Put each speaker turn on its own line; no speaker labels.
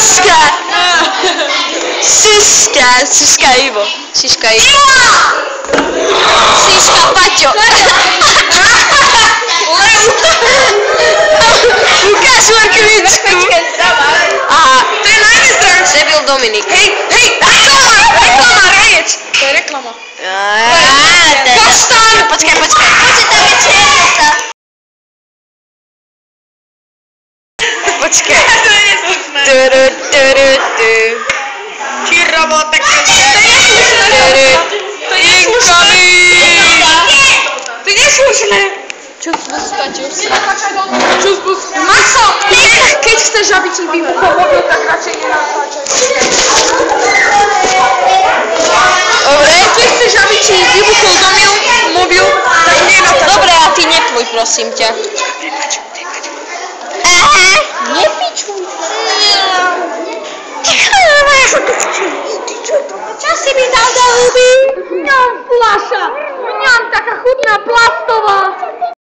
Siska! Siska Ivo. Siska Paťo. Ukáž markovičku. Aha, to je najmä debil Dominik. Hej, reklama, rajec. To je reklama. Kastán. Počkaj. Poďte tam je čierta. Počkaj. To je neslušné. Či robota, to je neslušné. To je neslušné. To je neslušné. Čo Maxo, keď chceš, aby ti vybuchol mobil, tak radšej nenatáčaj. Dobre, keď chceš, aby ti vybuchol mobil, tak nenatáčaj. Dobre, a ty nepluj, prosím ťa. Nepičuj. Čo si mi dal do huby? Mňam fľaša. Mňam taká chutná plast.